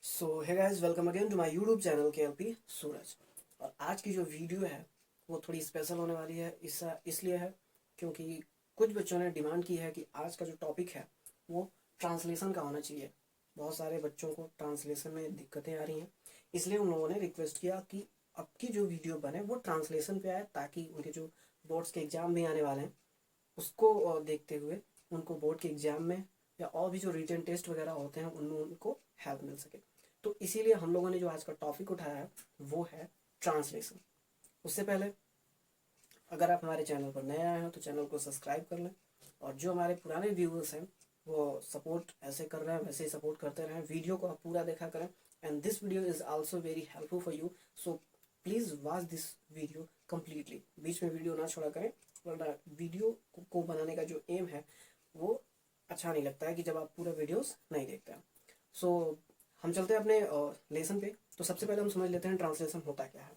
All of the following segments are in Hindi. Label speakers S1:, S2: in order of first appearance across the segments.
S1: So hey guys, welcome again to my YouTube channel KLP Suraj. और आज की जो वीडियो है वो थोड़ी स्पेशल होने वाली है। इसलिए है क्योंकि कुछ बच्चों ने डिमांड की है कि आज का जो टॉपिक है वो ट्रांसलेशन का होना चाहिए। बहुत सारे बच्चों को ट्रांसलेशन में दिक्कतें आ रही हैं, इसलिए उन लोगों ने रिक्वेस्ट किया कि अब की जो वीडियो बने वो ट्रांसलेशन पे आए, ताकि उनके जो बोर्ड्स के एग्ज़ाम भी आने वाले हैं उसको देखते हुए उनको बोर्ड के एग्ज़ाम में या और भी जो रिटन टेस्ट वगैरह होते हैं उनमें उनको हेल्प मिल सके। तो इसीलिए हम लोगों ने जो आज का टॉपिक उठाया है वो है ट्रांसलेशन। उससे पहले अगर आप हमारे चैनल पर नए आए हैं तो चैनल को सब्सक्राइब कर लें, और जो हमारे पुराने व्यूअर्स हैं वो सपोर्ट ऐसे कर रहे हैं वैसे ही सपोर्ट करते रहें। वीडियो को आप पूरा देखा करें, and this video is also very helpful for you, so please watch this video completely. बीच में वीडियो ना छोड़ा करें, वरना वीडियो को बनाने का जो एम है वो अच्छा नहीं लगता है कि जब आप पूरा वीडियोस नहीं देखते हैं। सो हम चलते हैं अपने लेसन पे। तो सबसे पहले हम समझ लेते हैं ट्रांसलेशन होता क्या है।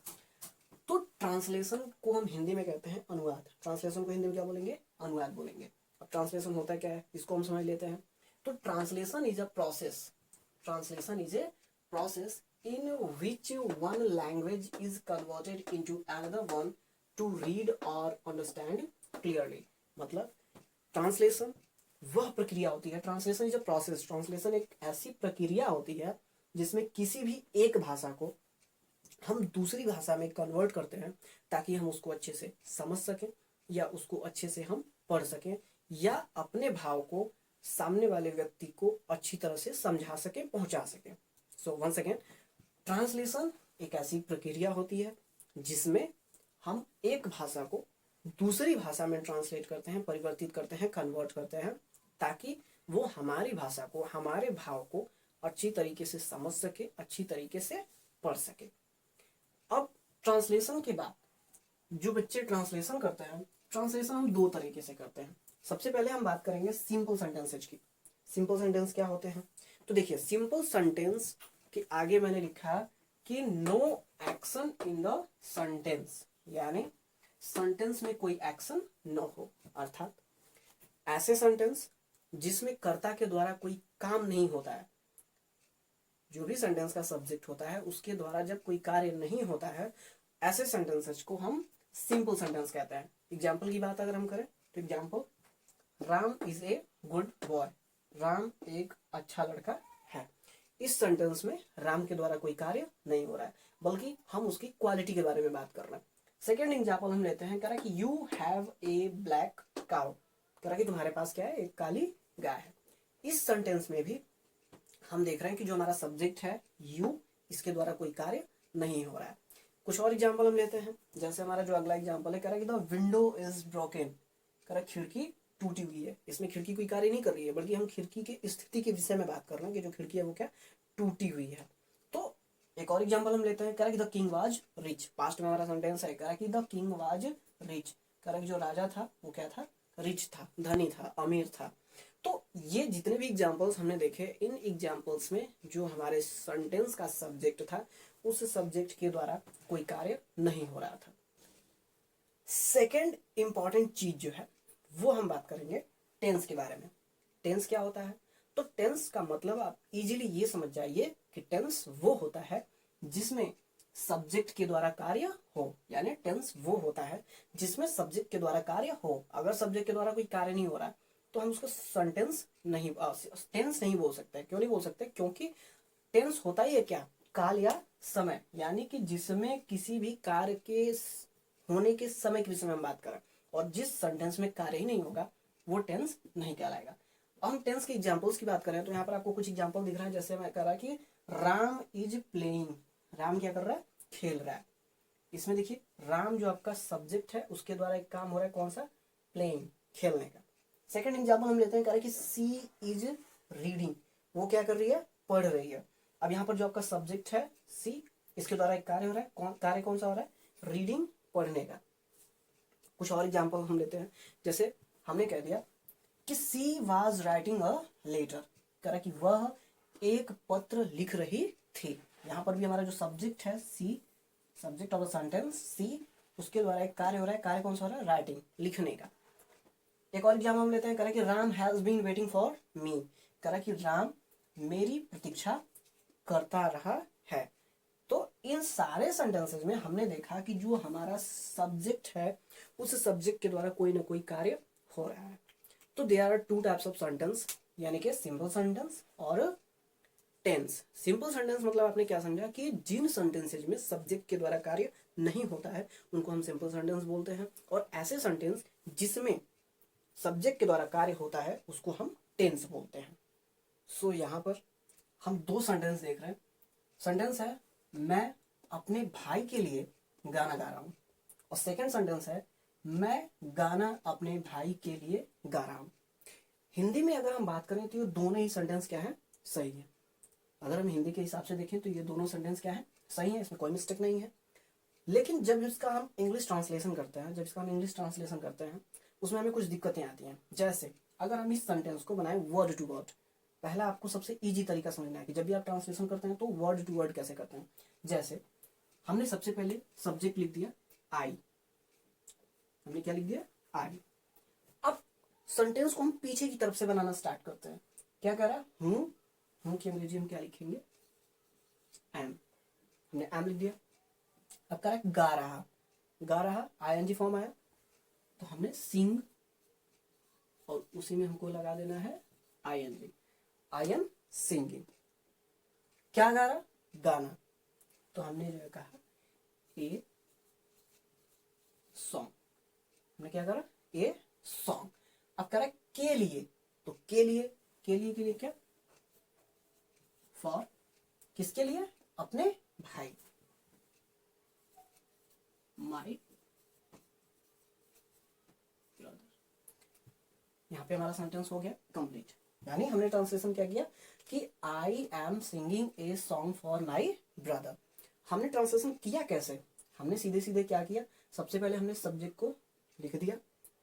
S1: तो ट्रांसलेशन को हम हिंदी में कहते हैं अनुवाद। ट्रांसलेशन को हिंदी में क्या बोलेंगे? अनुवाद बोलेंगे। अब ट्रांसलेशन होता क्या है इसको हम समझ लेते हैं। तो translation is a process. Translation is a process in which one language is converted into another one to read or understand clearly। मतलब ट्रांसलेशन वह प्रक्रिया होती है, translation is a process, translation एक ऐसी प्रक्रिया होती है जिसमें किसी भी एक भाषा को हम दूसरी भाषा में कन्वर्ट करते हैं ताकि हम उसको अच्छे से समझ सकें या उसको अच्छे से हम पढ़ सकें या अपने भाव को सामने वाले व्यक्ति को अच्छी तरह से समझा सकें, पहुंचा सकें। सो वंस अगेन, ट्रांसलेशन एक ऐसी प्रक्रिया होती है जिसमें हम एक भाषा को दूसरी भाषा में ट्रांसलेट करते हैं, परिवर्तित करते हैं, कन्वर्ट करते हैं, ताकि वो हमारी भाषा को, हमारे भाव को अच्छी तरीके से समझ सके, अच्छी तरीके से पढ़ सके। अब ट्रांसलेशन के बाद जो बच्चे ट्रांसलेशन करते हैं, ट्रांसलेशन हम दो तरीके से करते हैं। सबसे पहले हम बात करेंगे सिंपल सेंटेंसेज की। सिंपल सेंटेंस क्या होते हैं? तो देखिए, सिंपल सेंटेंस के आगे मैंने लिखा कि no action in the sentence, यानी सेंटेंस में कोई एक्शन न हो, अर्थात ऐसे सेंटेंस जिसमें कर्ता के द्वारा कोई काम नहीं होता है। जो भी सेंटेंस का सब्जेक्ट होता है उसके द्वारा जब कोई कार्य नहीं होता है, ऐसे सेंटेंसेस को हम सिंपल सेंटेंस कहते हैं। एग्जाम्पल की बात अगर हम करें तो example, Ram is a good boy. Ram एक अच्छा लड़का है। इस सेंटेंस में राम के द्वारा कोई कार्य नहीं हो रहा है, बल्कि हम उसकी क्वालिटी के बारे में बात कर रहे हैं। सेकेंड एग्जाम्पल हम लेते हैं, कह रहा है कि you have a black cow. कह रहा है कि तुम्हारे पास क्या है? एक काली गाय है। इस सेंटेंस में भी हम देख रहे हैं कि जो हमारा सब्जेक्ट है यू, इसके द्वारा कोई कार्य नहीं हो रहा है। कुछ और एग्जाम्पल हम लेते हैं, जैसे हमारा जो अगला एग्जाम्पल है, कह रहा है कि द विंडो इज ब्रोकन। कह रहा है खिड़की टूटी हुई है। इसमें खिड़की कोई कार्य नहीं कर रही है, बल्कि हम खिड़की की स्थिति के विषय में बात कर रहे हैं कि जो खिड़की है वो क्या, टूटी हुई है। तो एक और एग्जाम्पल हम लेते हैं, कह रहा है कि the king was rich. Past में हमारा सेंटेंस है, कह रहा है कि द किंग वाज रिच। कह रहा है कि जो राजा था वो क्या था? रिच था, धनी था, अमीर था। तो ये जितने भी एग्जाम्पल्स हमने देखे, इन एग्जाम्पल्स में जो हमारे सेंटेंस का सब्जेक्ट था उस सब्जेक्ट के द्वारा कोई कार्य नहीं हो रहा था। सेकेंड इंपॉर्टेंट चीज जो है वो हम बात करेंगे टेंस के बारे में। टेंस क्या होता है? तो टेंस का मतलब आप इजीली ये समझ जाइए कि टेंस वो होता है जिसमें सब्जेक्ट के द्वारा कार्य हो, यानी टेंस वो होता है जिसमें सब्जेक्ट के द्वारा कार्य हो। अगर सब्जेक्ट के द्वारा कोई कार्य नहीं हो रहा है तो हम उसको सेंटेंस नहीं, टेंस नहीं बोल सकते। क्यों नहीं बोल सकते? क्योंकि टेंस होता ही है क्या? काल या समय, यानी कि जिसमें किसी भी कार्य के होने के समय के विषय में हम बात करें, और जिस सेंटेंस में कार्य ही नहीं होगा वो टेंस नहीं कहलाएगा। अब हम टेंस के एग्जांपल्स की बात करें तो यहाँ पर आपको कुछ एग्जांपल दिख रहा है। जैसे मैं कह रहा कि राम इज प्लेइंग। राम क्या कर रहा है? खेल रहा है। इसमें देखिए, राम जो आपका सब्जेक्ट है उसके द्वारा एक काम हो रहा है, कौन सा? प्लेइंग, खेलने का। सेकेंड एग्जाम्पल हम लेते हैं, कह रहा है कि सी इज रीडिंग। वो क्या कर रही है? पढ़ रही है। अब यहाँ पर जो आपका सब्जेक्ट है सी, इसके द्वारा एक कार्य हो रहा है। कार्य कौन सा हो रहा है? रीडिंग, पढ़ने का। कुछ और एग्जाम्पल हम लेते हैं, जैसे हमने कह दिया कि सी वॉज राइटिंग अ लेटर। कह रहा कि वह एक पत्र लिख रही थी। यहाँ पर भी हमारा जो सब्जेक्ट है सी, सब्जेक्ट ऑफ द सेंटेंस सी, उसके द्वारा एक कार्य हो रहा है। कार्य कौन सा हो रहा है? राइटिंग, लिखने का। एक और एग्जाम्पल हम लेते हैं, कह रहा कि Ram has been waiting for me. कह रहा कि राम मेरी प्रतीक्षा करता रहा है। तो इन सारे सेंटेंसेस में हमने देखा कि जो हमारा सब्जेक्ट है उस सब्जेक्ट के द्वारा कोई ना कोई कार्य हो रहा है। तो there are two types of sentence, यानी कि सिंपल सेंटेंस और टेंस। सिंपल सेंटेंस मतलब आपने क्या समझा कि जिन सेंटेंसेज में सब्जेक्ट के द्वारा कार्य नहीं होता है उनको हम सिंपल सेंटेंस बोलते हैं, और ऐसे सेंटेंस जिसमें सब्जेक्ट के द्वारा कार्य होता है उसको हम टेंस बोलते हैं। सो यहाँ पर हम दो सेंटेंस देख रहे हैं। सेंटेंस है मैं अपने भाई के लिए गाना गा रहा हूँ, और सेकंड सेंटेंस है मैं गाना अपने भाई के लिए गा रहा हूँ। हिंदी में अगर हम बात करें तो ये दोनों ही सेंटेंस क्या है, सही है। अगर हम हिंदी के हिसाब से देखें तो ये दोनों सेंटेंस क्या है, सही है, इसमें कोई मिस्टेक नहीं है। लेकिन जब इसका हम इंग्लिश ट्रांसलेशन करते हैं उसमें हमें कुछ दिक्कतें आती हैं। जैसे अगर हम इस सेंटेंस को बनाएं वर्ड टू वर्ड, पहला आपको सबसे इजी तरीका समझना है कि जब भी आप ट्रांसलेशन करते हैं तो वर्ड टू वर्ड कैसे करते हैं। जैसे हमने सबसे पहले सब्जेक्ट लिख दिया आई, हमने क्या लिख दिया, आई। अब सेंटेंस को हम पीछे की तरफ से बनाना स्टार्ट करते हैं। क्या कह रहा है, हूं की अंग्रेजी हम क्या लिखेंगे, एम। हमने एम लिख दिया। अब कह रहा है गा रहा आईएनजी फॉर्म आया, तो हमने सिंग, और उसी में हमको लगा देना है आईएनजी, आई एम सिंगिंग। क्या गा रहा, गाना, तो हमने जो है कहा ए सॉन्ग। हमने क्या करा, ए सॉन्ग। अब कह रहा है के लिए, तो के लिए क्या, फॉर, किसके लिए, अपने भाई, माई ब्रदर। यहां पे हमारा सेंटेंस हो गया कंप्लीट। यानी हमने ट्रांसलेशन क्या किया कि I am singing a song for my brother. हमने ट्रांसलेशन किया कैसे, हमने सीधे सीधे क्या किया, सबसे पहले हमने सब्जेक्ट को लिख दिया,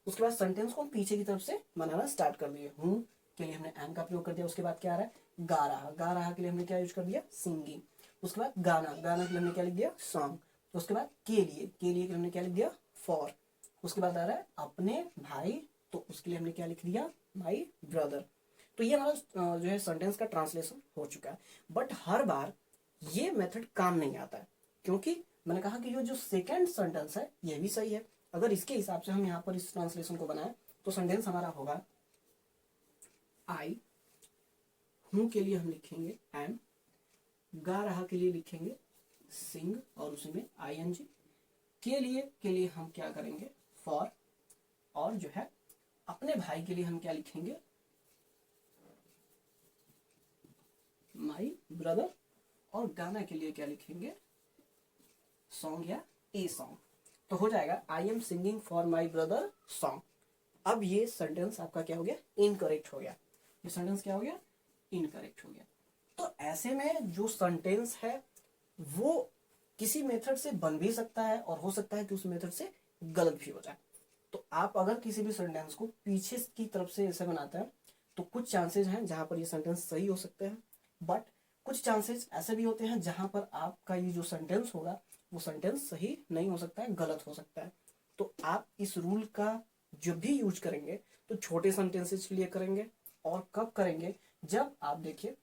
S1: उसके बाद सेंटेंस को हम पीछे की तरफ से बनाना स्टार्ट कर दिए। हूं के लिए हमने एम का प्रयोग कर दिया, उसके बाद क्या आ रहा है, गा रहा के लिए हमने क्या यूज कर दिया, सिंगिंग। उसके बाद गाना के लिए हमने क्या लिख दिया, सॉन्ग। उसके बाद के लिए हमने क्या लिख दिया, फॉर। उसके बाद आ रहा है अपने भाई, तो उसके लिए हमने क्या लिख दिया, माई ब्रदर। तो ये हमारा जो है सेंटेंस का ट्रांसलेशन हो चुका है। बट हर बार ये मेथड काम नहीं आता है, क्योंकि मैंने कहा कि ये जो सेकेंड सेंटेंस है ये भी सही है। अगर इसके हिसाब से हम यहाँ पर इस ट्रांसलेशन को बनाएं तो सेंटेंस हमारा होगा आई, हूं के लिए हम लिखेंगे एम, गा रहा के लिए लिखेंगे सिंग और उसी में आईएनजी, के लिए हम क्या करेंगे, फॉर, और जो है अपने भाई के लिए हम क्या लिखेंगे, माई ब्रदर, और गाना के लिए क्या लिखेंगे, सॉन्ग या ए सॉन्ग। तो हो जाएगा I am singing for my brother song. अब ये सेंटेंस आपका क्या हो गया, इनकरेक्ट हो गया। ये सेंटेंस क्या हो गया, इनकरेक्ट हो गया। तो ऐसे में जो सेंटेंस है वो किसी मेथड से बन भी सकता है और हो सकता है कि उस मेथड से गलत भी हो जाए। तो आप अगर किसी भी सेंटेंस को पीछे की तरफ से ऐसे बनाते हैं तो कुछ चांसेस हैं जहां पर ये सेंटेंस सही हो सकते हैं, बट कुछ चांसेस ऐसे भी होते हैं जहां पर आपका ये जो सेंटेंस होगा वो सेंटेंस सही नहीं हो सकता है, गलत हो सकता है। तो आप इस रूल का जब भी यूज करेंगे तो छोटे सेंटेंसेस के लिए करेंगे, और कब करेंगे, जब आप देखिए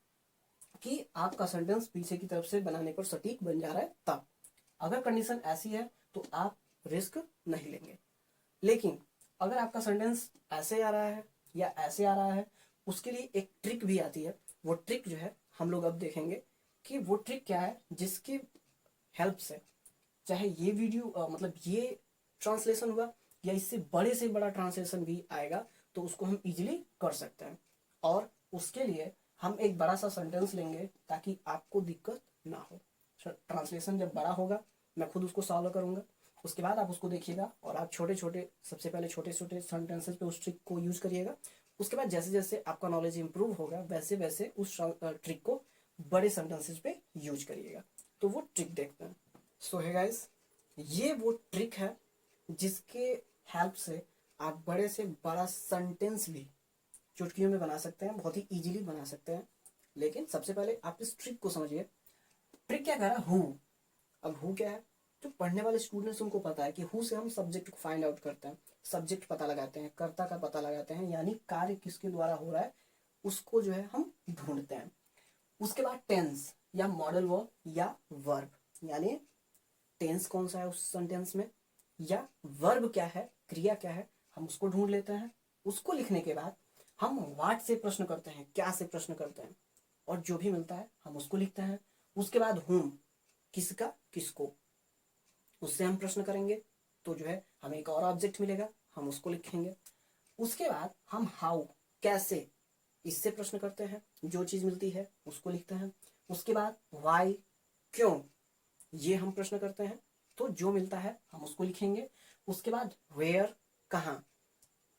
S1: कि आपका सेंटेंस पीछे की तरफ से बनाने पर सटीक बन जा रहा है तब। अगर कंडीशन ऐसी है तो आप रिस्क नहीं लेंगे। लेकिन अगर आपका सेंटेंस ऐसे आ रहा है या ऐसे आ रहा है, उसके लिए एक ट्रिक भी आती है। वो ट्रिक जो है हम लोग अब देखेंगे कि वो ट्रिक क्या है, जिसकी हेल्प से चाहे ये वीडियो मतलब ये ट्रांसलेशन हुआ या इससे बड़े से बड़ा ट्रांसलेशन भी आएगा तो उसको हम इजीली कर सकते हैं। और उसके लिए हम एक बड़ा सा सेंटेंस लेंगे ताकि आपको दिक्कत ना हो। ट्रांसलेशन जब बड़ा होगा मैं खुद उसको सॉल्व करूंगा, उसके बाद आप उसको देखिएगा और आप छोटे छोटे, सबसे पहले छोटे छोटे सेंटेंसेस पे उस ट्रिक को यूज करिएगा। उसके बाद जैसे जैसे आपका नॉलेज इंप्रूव होगा वैसे वैसे उस ट्रिक को बड़े सेंटेंसेस पे यूज करिएगा। तो वो ट्रिक देखते हैं। सो है गाइस, ये वो ट्रिक है जिसके हेल्प से आप बड़े से बड़ा सेंटेंस भी चुटकियों में बना सकते हैं, बहुत ही इजीली बना सकते हैं। लेकिन सबसे पहले आप इस ट्रिक को समझिए। ट्रिक क्या कह रहा है, हु। अब हु क्या है, जो पढ़ने वाले स्टूडेंट्स उनको पता है कि हु से हम सब्जेक्ट को फाइंड आउट करते हैं, सब्जेक्ट पता लगाते हैं, कर्ता का पता लगाते हैं, यानी कार्य किसके द्वारा हो रहा है उसको जो है हम ढूंढते हैं। उसके बाद टेंस, या मॉडल वर्ब या वर्ब, यानी टेंस कौन सा है उस सेंटेंस में, या वर्ब क्या है, क्रिया क्या है, हम उसको ढूंढ लेते हैं। उसको लिखने के बाद हम व्हाट से प्रश्न करते हैं, क्या से प्रश्न करते हैं, और जो भी मिलता है हम उसको लिखते हैं। उसके बाद whom, किसका, किसको, उससे हम प्रश्न करेंगे तो जो है हमें एक और ऑब्जेक्ट मिलेगा, हम उसको लिखेंगे। उसके बाद हम हाउ, कैसे, इससे प्रश्न करते हैं, जो चीज मिलती है उसको लिखते हैं। उसके बाद वाई, क्यों, ये हम प्रश्न करते हैं, तो जो मिलता है हम उसको लिखेंगे। उसके बाद वेयर, कहाँ,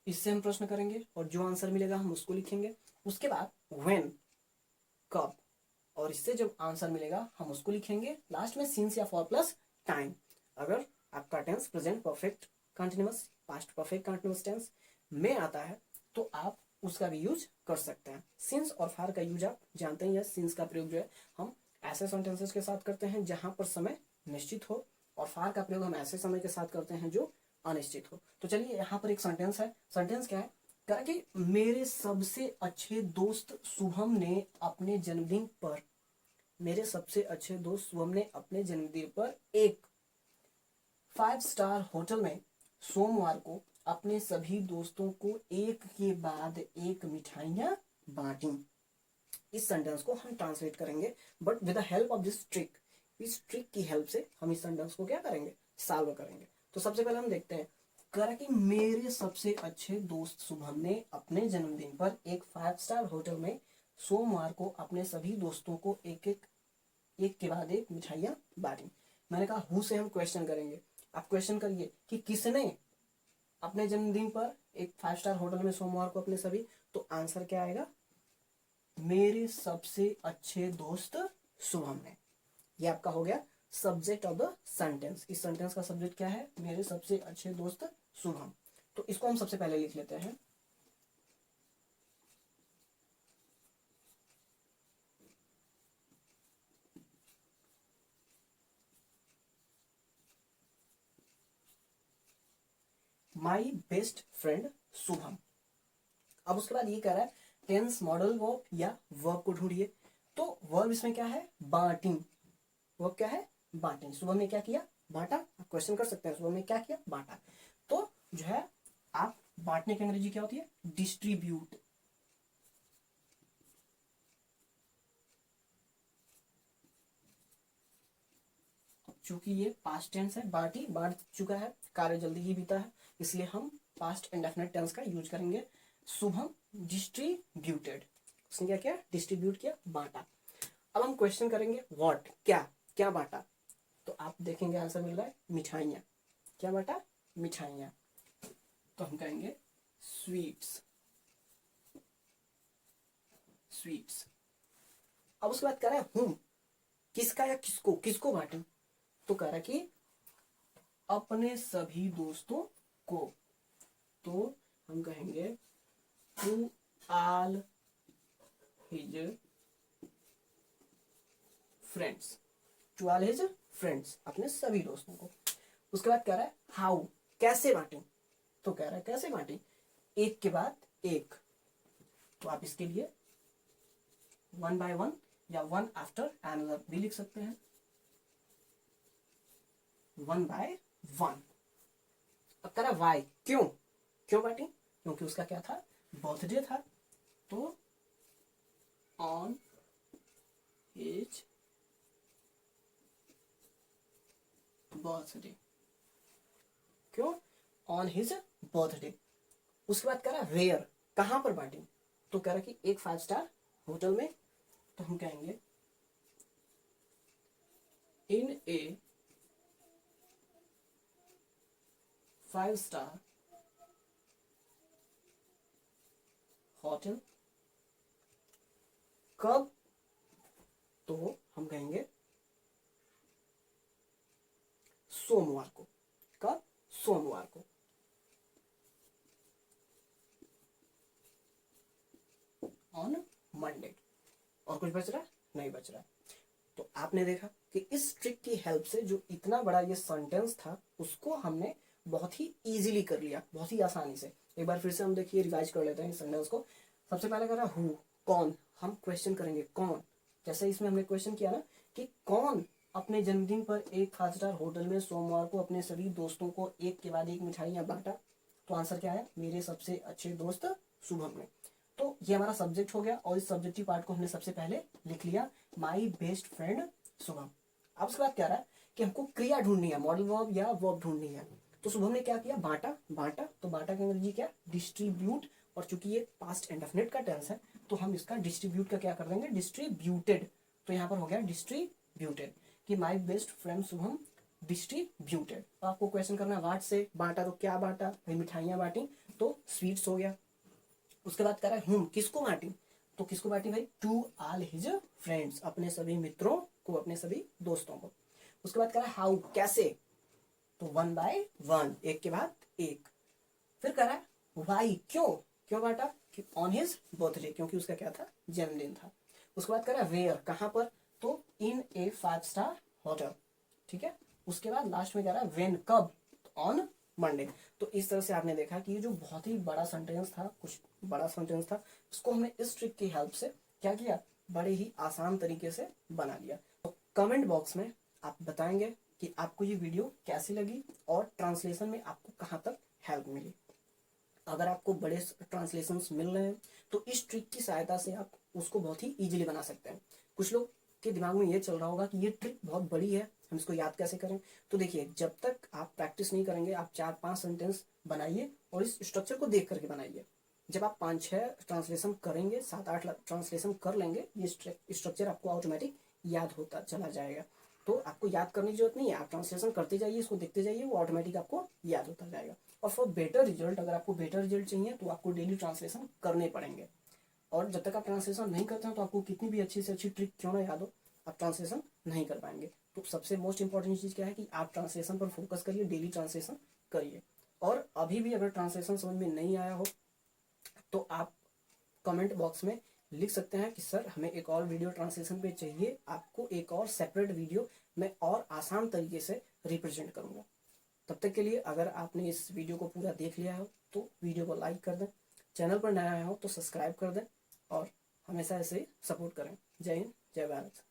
S1: इससे हम प्रश्न करेंगे और जो आंसर मिलेगा हम उसको लिखेंगे। उसके बाद व्हेन, कब, और इससे जब आंसर मिलेगा हम उसको लिखेंगे। लास्ट में सिंस या फॉर प्लस टाइम। अगर आपका tense present perfect continuous, past perfect continuous tense में आता है तो आप उसका भी यूज कर सकते हैं। सिंस और फार का यूज आप जानते हैं, या सिंस का प्रयोग जो है हम ऐसे सेंटेंसेस के साथ करते हैं जहां पर समय निश्चित हो, और फार का प्रयोग हम ऐसे समय के साथ करते हैं जो अनिश्चित हो। तो चलिए यहाँ पर एक सेंटेंस है, सेंटेंस क्या है, कहा कि मेरे सबसे अच्छे दोस्त शुभम ने अपने जन्मदिन पर, मेरे सबसे अच्छे दोस्त शुभम ने अपने जन्मदिन पर एक 5 स्टार होटल में सोमवार को अपने सभी दोस्तों को एक के बाद एक मिठाइयां बांटी। इस सेंटेंस को हम ट्रांसलेट करेंगे, but with the help of this trick. इस ट्रिक की हेल्प से हम इस सेंटेंस को क्या करेंगे, सॉल्व करेंगे। तो सबसे पहले हम देखते हैं, करा कि मेरे सबसे अच्छे दोस्त शुभम ने अपने जन्मदिन पर एक 5 स्टार होटल में सोमवार को अपने सभी दोस्तों को एक के बाद एक मिठाइयां बांटी। मैंने कहा हु से हम क्वेश्चन करेंगे। आप क्वेश्चन करिए कि किसने अपने जन्मदिन पर एक 5 स्टार होटल में सोमवार को अपने सभी, तो आंसर क्या आएगा, मेरे सबसे अच्छे दोस्त शुभम ने। ये आपका हो गया सब्जेक्ट ऑफ द सेंटेंस। इस सेंटेंस का सब्जेक्ट क्या है, मेरे सबसे अच्छे दोस्त शुभम। तो इसको हम सबसे पहले लिख लेते हैं, माई बेस्ट फ्रेंड शुभम। अब उसके बाद ये कह रहा है टेंस मॉडल वर्ब या वर्ब को ढूंढिए। तो वर्ब इसमें क्या है, बांटी। वर्ब क्या है, बांटी। शुभम ने क्या किया, बांटा। आप क्वेश्चन कर सकते हैं शुभम ने क्या किया, बांटा। तो जो है आप बांटने की अंग्रेजी क्या होती है, डिस्ट्रीब्यूट। चूंकि ये पास्ट टेंस है, बांटी, बांट चुका है, कार्य जल्दी ही बीता है, इसलिए हम पास्ट इंडेफिनिट टेंस का यूज करेंगे। शुभम डिस्ट्रीब्यूटेड, उसने क्या किया, डिस्ट्रीब्यूट किया, बांटा। अब हम क्वेश्चन करेंगे व्हाट, क्या, क्या बांटा। तो आप देखेंगे आंसर मिल रहा है मिठाइयाँ। क्या बांटा, मिठाइयाँ। तो हम कहेंगे स्वीट्स, स्वीट्स। अब उसके बाद कह रहा है हुम, किसका या किसको, किसको बांटे। तो कह रहा है कि अपने सभी दोस्तों को। तो हम कहेंगे to all his friends, to all his friends, अपने सभी दोस्तों को। उसके बाद कह रहा है हाउ, कैसे बांटे। तो कह रहा है कैसे बांटे, एक के बाद एक। तो आप इसके लिए 1 by 1 या 1 after another भी लिख सकते हैं, 1 by 1। अब कह रहा वाई, क्यों, क्यों बांटी, क्योंकि उसका क्या था, बर्थडे था। तो ऑन हिज बर्थडे, क्यों, ऑन हिज बर्थडे। उसके बाद कह रहा वेयर, कहां पर बांटी। तो कह रहा कि एक 5 स्टार होटल में। तो हम कहेंगे इन ए 5 स्टार होटल। कब, तो हम कहेंगे सोमवार को। कब, सोमवार को। On Monday. और कुछ बच रहा है, नहीं बच रहा। तो आपने देखा कि इस ट्रिक की हेल्प से जो इतना बड़ा ये सेंटेंस था उसको हमने बहुत ही इजीली कर लिया, बहुत ही आसानी से। एक बार फिर से हम देखिए रिवाइज कर लेते हैं इस सेंटेंस को। सबसे पहले कह रहा हु, कौन, हम क्वेश्चन करेंगे कौन, जैसे इसमें हमने क्वेश्चन किया ना कि कौन अपने जन्मदिन पर एक 5 स्टार होटल में सोमवार को अपने सभी दोस्तों को एक के बाद एक मिठाइयाँ बांटा, तो आंसर क्या है, मेरे सबसे अच्छे दोस्त शुभम ने। तो ये हमारा सब्जेक्ट हो गया और इस सब्जेक्टिव पार्ट को हमने सबसे पहले लिख लिया, माई बेस्ट फ्रेंड शुभम। अब उसके बाद क्या रहा है कि हमको क्रिया ढूंढनी है, मॉडल वर्ब या वर्ब ढूंढनी है। तो शुभम ने क्या किया, बांटा। बांटा तो बांटा की अंग्रेजी क्या, डिस्ट्रीब्यूट, और चूंकि ये पास्ट इंडेफिनिट का टेंस है तो हम इसका डिस्ट्रीब्यूट का क्या कर देंगे, डिस्ट्रीब्यूटेड। तो यहाँ पर हो गया डिस्ट्रीब्यूटेड कि my best friend Shubham distributed. तो आपको क्वेश्चन करना है व्हाट से, बांटा तो क्या बांटा भाई, मिठाइयाँ बांटी तो स्वीट्स हो गया। उसके बाद कह रहा है हूँ, किसको बांटी, तो किसको बांटी भाई, टू ऑल हिज फ्रेंड्स, अपने सभी मित्रों को, अपने सभी दोस्तों को। उसके बाद कह रहा है हाउ, कैसे, तो 1 by 1, एक के बाद एक। फिर कह रहा है वाई, क्यों, क्यों बांटा, ऑन हिज बर्थडे, क्योंकि उसका क्या था, जन्मदिन था। उसके बाद कह रहा है वेयर, कहाँ पर, तो इन ए 5 स्टार होटल, ठीक है। उसके बाद लास्ट में कह रहा है वेन, कब, ऑन मंडे। तो इस तरह से आपने देखा कि ये जो बहुत ही बड़ा सेंटेंस था, कुछ बड़ा सेंटेंस था, उसको हमने इस ट्रिक की हेल्प से क्या किया, बड़े ही आसान तरीके से बना लिया। तो कमेंट बॉक्स में आप बताएंगे कि आपको ये वीडियो कैसी लगी और ट्रांसलेशन में आपको कहाँ तक हेल्प मिली। अगर आपको बड़े ट्रांसलेशंस मिल रहे हैं तो इस ट्रिक की सहायता से आप उसको बहुत ही इजीली बना सकते हैं। कुछ लोग के दिमाग में ये चल रहा होगा कि ये ट्रिक बहुत बड़ी है, हम इसको याद कैसे करें। तो देखिए, जब तक आप प्रैक्टिस नहीं करेंगे, आप 4-5 सेंटेंस बनाइए और इस स्ट्रक्चर को देख करके बनाइए। जब आप 5-6 ट्रांसलेशन करेंगे, 7-8 ट्रांसलेशन कर लेंगे, ये स्ट्रक्चर आपको ऑटोमेटिक याद होता चला जाएगा। तो आपको याद करने की जरूरत नहीं है, आप ट्रांसलेशन करते जाइए, इसको देखते जाइए, वो ऑटोमेटिक आपको याद होता जाएगा। और फॉर बेटर रिजल्ट, अगर आपको बेटर रिजल्ट चाहिए तो आपको डेली ट्रांसलेशन करने पड़ेंगे। और जब तक आप ट्रांसलेशन नहीं करते हैं तो आपको कितनी भी अच्छी से अच्छी ट्रिक क्यों ना याद हो, आप ट्रांसलेशन नहीं कर पाएंगे। तो सबसे मोस्ट इंपॉर्टेंट चीज़ क्या है कि आप ट्रांसलेशन पर फोकस करिए, डेली ट्रांसलेशन करिए। और अभी भी अगर ट्रांसलेशन समझ में नहीं आया हो तो आप कमेंट बॉक्स में लिख सकते हैं कि सर हमें एक और वीडियो ट्रांसलेशन पे चाहिए, आपको एक और सेपरेट वीडियो मैं और आसान तरीके से रिप्रेजेंट करूँगा। तब तक के लिए अगर आपने इस वीडियो को पूरा देख लिया हो तो वीडियो को लाइक कर दें, चैनल पर नया आया हो तो सब्सक्राइब कर दें और हमेशा ऐसे ही सपोर्ट करें। जय हिंद, जय भारत।